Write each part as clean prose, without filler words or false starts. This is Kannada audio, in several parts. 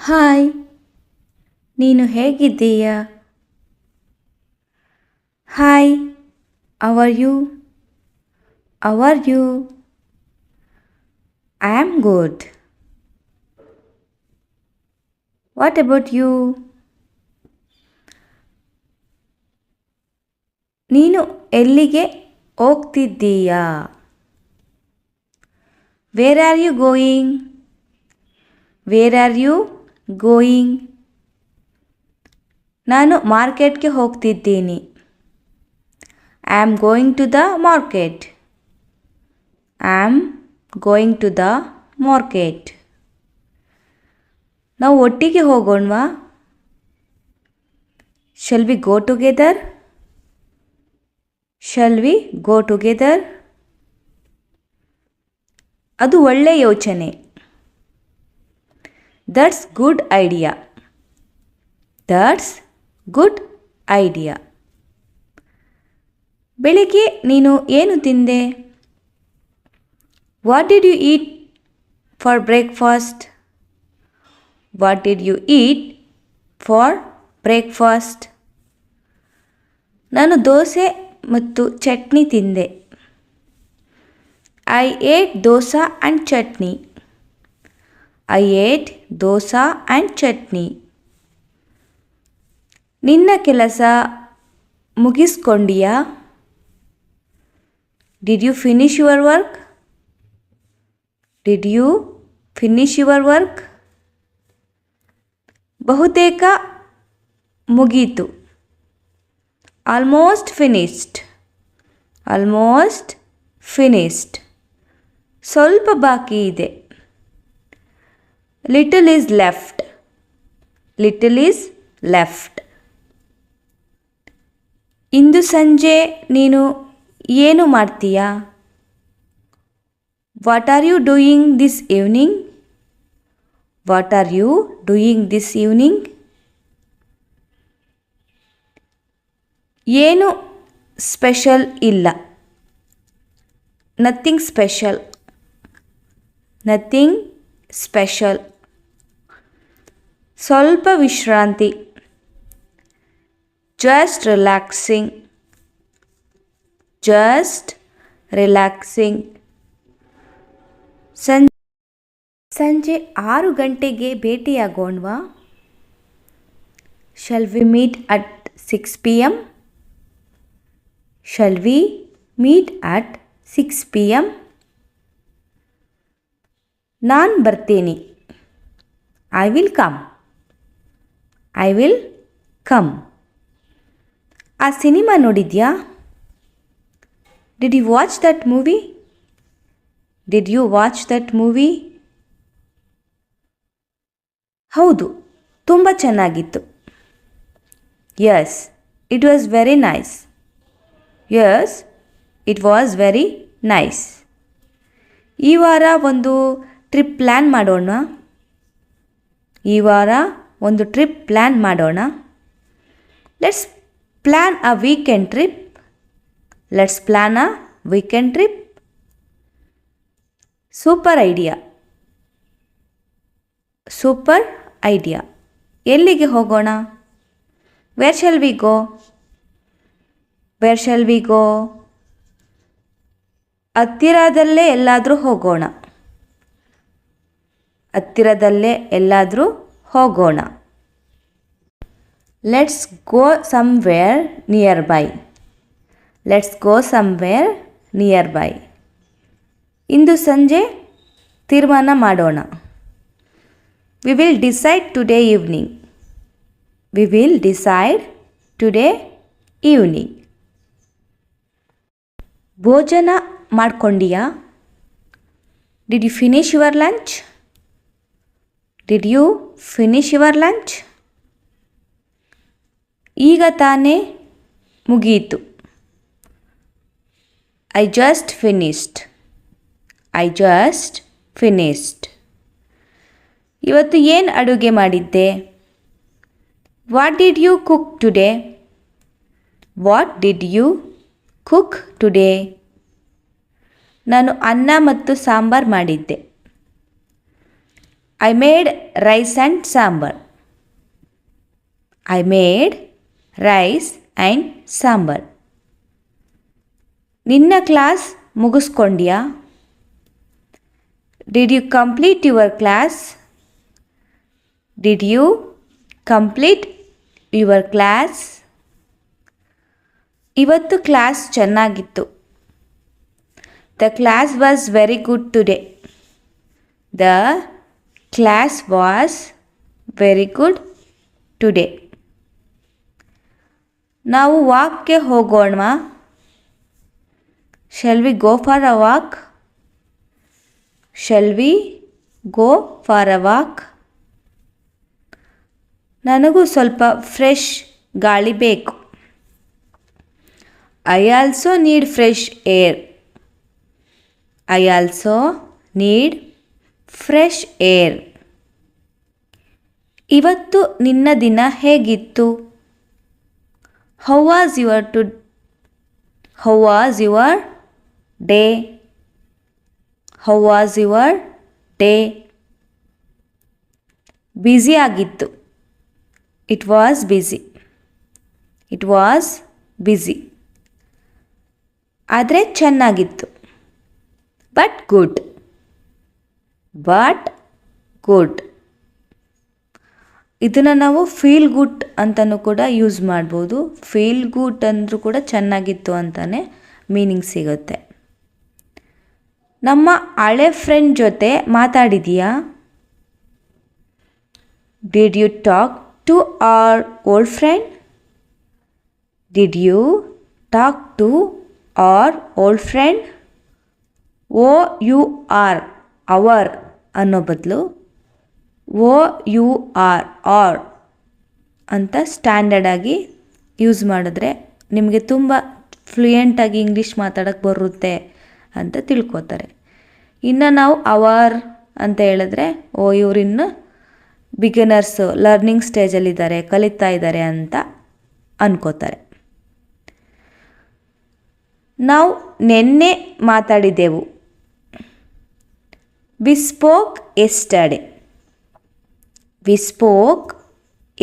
ಹಾಯ್, ನೀನು ಹೇಗಿದ್ದೀಯ? Hi, how are you? How are you? I am good. What about you? ನೀನು ಎಲ್ಲಿಗೆ ಹೋಗ್ತಿದ್ದೀಯಾ? Where are you going? Where are you going? ನಾನು ಮಾರ್ಕೆಟ್ಗೆ ಹೋಗ್ತಿದ್ದೀನಿ. I am going to the market. I am going to the market. ನಾವು ಒಟ್ಟಿಗೆ ಹೋಗೋಣವಾ? Shall we go together? Shall we go together? ಅದು ಒಳ್ಳೆ ಯೋಚನೆ. That's good idea. That's good idea. ಬೆಳಿಗ್ಗೆ ನೀನು ಏನು ತಿಂದೆ? What did you eat for breakfast? What did you eat for breakfast? ನಾನು ದೋಸೆ ಮತ್ತು ಚಟ್ನಿ ತಿಂದೆ. I ate dosa and chutney. I ate dosa and chutney. ನಿನ್ನ ಕೆಲಸ ಮುಗಿಸ್ಕೊಂಡಿಯಾ? Did you finish your work? Did you finish your work? ಬಹುತೇಕ ಮುಗೀತು. Almost finished. Almost finished. ಸ್ವಲ್ಪ ಬಾಕಿ ಇದೆ. Little is left. Little is left. ಇಂದು ಸಂಜೆ ನೀನು ಏನು ಮಾಡ್ತೀಯಾ? What are you doing this evening? What are you doing this evening? ಏನು ಸ್ಪೆಷಲ್ ಇಲ್ಲ. Nothing special. Nothing special. ಸ್ವಲ್ಪ ವಿಶ್ರಾಂತಿ. Just relaxing. Just relaxing. ಸಂಜೆ 6 ಗಂಟೆಗೆ ಭೇಟಿಯಾಗೋಣವಾ? Shall we meet at 6 p.m? Shall we meet at 6 p.m? ನಾನು ಬರ್ತೀನಿ. I will come. I will come. ಆ ಸಿನಿಮಾ ನೋಡಿದ್ಯಾ? Did you watch that movie? Did you watch that movie? ಹೌದು, ತುಂಬ ಚೆನ್ನಾಗಿತ್ತು. Yes, it was very nice. Yes, it was very nice. ಈ ವಾರ ಒಂದು ಟ್ರಿಪ್ ಪ್ಲ್ಯಾನ್ ಮಾಡೋಣ. ಈ ವಾರ ಒಂದು ಟ್ರಿಪ್ ಪ್ಲ್ಯಾನ್ ಮಾಡೋಣ. Let's plan a weekend trip. Let's plan a weekend trip. Super idea. Super idea. ಎಲ್ಲಿಗೆ ಹೋಗೋಣ? Where shall we go? Where shall we go? ಹತ್ತಿರದಲ್ಲೇ ಎಲ್ಲಾದರೂ ಹೋಗೋಣ. ಹತ್ತಿರದಲ್ಲೇ ಎಲ್ಲಾದರೂ ಹೋಗೋಣ. Let's go somewhere nearby. Let's go somewhere nearby. ಇಂದು ಸಂಜೆ ತೀರ್ಮಾನ ಮಾಡೋಣ. We will decide today evening. We will decide today evening. ಭೋಜನ ಮಾಡ್ಕೊಂಡಿಯಾ? Did you finish your lunch? Did you finish your lunch? ಈಗ ತಾನೇ ಮುಗಿಯಿತು. I just finished. I just finished. ಇವತ್ತು ಏನು ಅಡುಗೆ ಮಾಡಿದ್ದೆ? What did you cook today? What did you cook today? ನಾನು ಅನ್ನ ಮತ್ತು ಸಾಂಬಾರ್ ಮಾಡಿದ್ದೆ. I made rice and sambar. I made rice and sambar. ನಿನ್ನ class ಮುಗಿಸ್ಕೊಂಡ್ಯಾ? Did you complete your class? Did you complete your class? ಇವತ್ತು ಕ್ಲಾಸ್ ಚೆನ್ನಾಗಿತ್ತು. The class was very good today. The class was very good today. ನಾವು ವಾಕ್ಗೆ ಹೋಗೋಣ. Shall we go for a walk? Shall we go for a walk? ನನಗೂ ಸ್ವಲ್ಪ ಫ್ರೆಶ್ ಗಾಳಿ ಬೇಕು. I also need fresh air. I also need fresh air. ಇವತ್ತು ನಿನ್ನ ದಿನ ಹೇಗಿತ್ತು? How was your day? How was your day? Busy ಆಗಿತ್ತು. It was busy. It was busy. ಆದರೆ ಚೆನ್ನಾಗಿತ್ತು. But good. But good. ಇದನ್ನು ನಾವು ಫೀಲ್ ಗುಡ್ ಅಂತಲೂ ಕೂಡ ಯೂಸ್ ಮಾಡ್ಬೋದು. ಫೀಲ್ ಗುಡ್ ಅಂದರೂ ಕೂಡ ಚೆನ್ನಾಗಿತ್ತು ಅಂತಲೇ ಮೀನಿಂಗ್ ಸಿಗುತ್ತೆ. ನಮ್ಮ ಹಳೆ ಫ್ರೆಂಡ್ ಜೊತೆ ಮಾತಾಡಿದೀಯಾ? Did you talk to our old friend? Did you talk to our old friend? OUR our ಅನ್ನೋ ಬದಲು OUR ಅಂತ ಸ್ಟ್ಯಾಂಡರ್ಡಾಗಿ ಯೂಸ್ ಮಾಡಿದ್ರೆ ನಿಮಗೆ ತುಂಬ ಫ್ಲೂಯೆಂಟಾಗಿ ಇಂಗ್ಲೀಷ್ ಮಾತಾಡೋಕ್ಕೆ ಬರುತ್ತೆ ಅಂತ ತಿಳ್ಕೊತಾರೆ. ಇನ್ನು ನಾವು ಅವರ್ ಅಂತ ಹೇಳಿದ್ರೆ ಇವರಿನ್ನು ಬಿಗಿನರ್ಸು, ಲರ್ನಿಂಗ್ ಸ್ಟೇಜಲ್ಲಿದ್ದಾರೆ, ಕಲಿತಾ ಇದ್ದಾರೆ ಅಂತ ಅನ್ಕೋತಾರೆ. ನಾವು ನಿನ್ನೆ ಮಾತಾಡಿದೆವು. We spoke yesterday. We spoke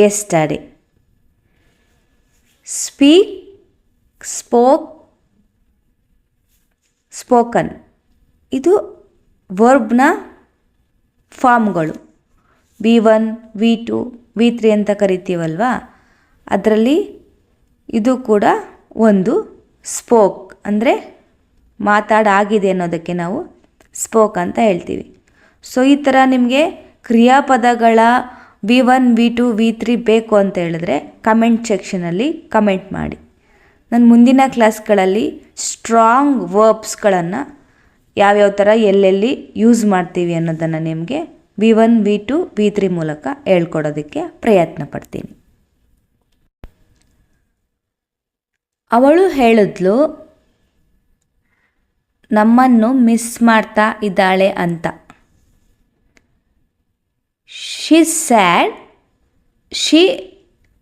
yesterday. Speak, spoke, spoken. ಇದು ವರ್ಬ್ನ ಫಾರ್ಮ್ಗಳು. V1, V2, V3 ಅಂತ ಕರಿತೀವಲ್ವಾ, ಅದರಲ್ಲಿ ಇದು ಕೂಡ ಒಂದು ಸ್ಪೋಕ್ ಅಂದರೆ ಮಾತಾಡಾಗಿದೆ ಅನ್ನೋದಕ್ಕೆ ನಾವು ಸ್ಪೋಕ್ ಅಂತ ಹೇಳ್ತೀವಿ. ಸೊ ಈ ಥರ ನಿಮಗೆ ಕ್ರಿಯಾಪದಗಳ V1, V2, V3 ಬೇಕು ಅಂತ ಹೇಳಿದ್ರೆ ಕಮೆಂಟ್ ಸೆಕ್ಷನಲ್ಲಿ ಕಮೆಂಟ್ ಮಾಡಿ. ನಾನು ಮುಂದಿನ ಕ್ಲಾಸ್ಗಳಲ್ಲಿ ಸ್ಟ್ರಾಂಗ್ ವರ್ಬ್ಸ್ಗಳನ್ನು ಯಾವ್ಯಾವ ಥರ ಎಲ್ಲೆಲ್ಲಿ ಯೂಸ್ ಮಾಡ್ತೀವಿ ಅನ್ನೋದನ್ನು ನಿಮಗೆ V1, V2, V3 ಮೂಲಕ ಹೇಳ್ಕೊಡೋದಕ್ಕೆ ಪ್ರಯತ್ನ ಪಡ್ತೀನಿ. ಅವಳು ಹೇಳಿದ್ಲು ನಮ್ಮನ್ನು ಮಿಸ್ ಮಾಡ್ತಾ ಇದ್ದಾಳೆ ಅಂತ. She said she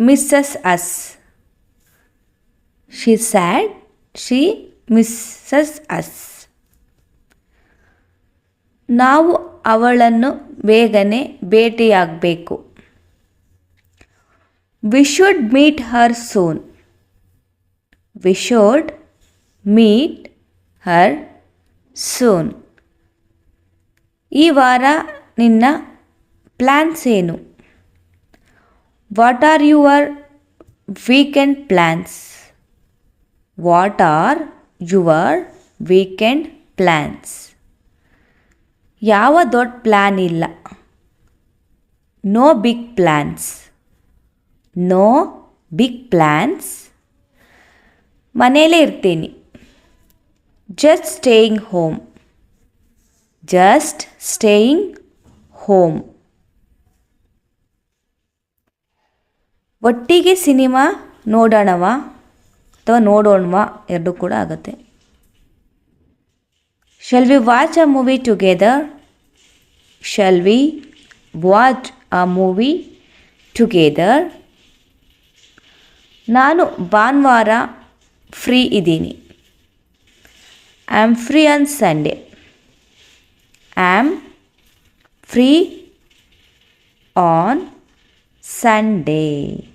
misses us. She said she misses us. ನಾವು ಅವಳನ್ನು ಬೇಗನೆ ಭೇಟಿಯಾಗಬೇಕು. We should meet her soon. We should meet her soon. ಈ ವಾರ ನಿನ್ನ ಪ್ಲ್ಯಾನ್ಸ್ ಏನು? What are your weekend plans? What are your weekend plans? ಯಾವ ದೊಡ್ಡ ಪ್ಲ್ಯಾನ್ ಇಲ್ಲ. No big plans. No big plans. ಮನೇಲೇ ಇರ್ತೀನಿ. Just staying home. Just staying home. ಒಟ್ಟಿಗೆ ಸಿನಿಮಾ ನೋಡೋಣವಾ ಅಥವಾ ನೋಡೋಣವಾ ಎರಡೂ ಕೂಡ ಆಗುತ್ತೆ. Shall we watch a movie together? Shall we watch a movie together? ನಾನು ಭಾನುವಾರ ಫ್ರೀ ಇದ್ದೀನಿ. I am free on Sunday. I am free on Sunday.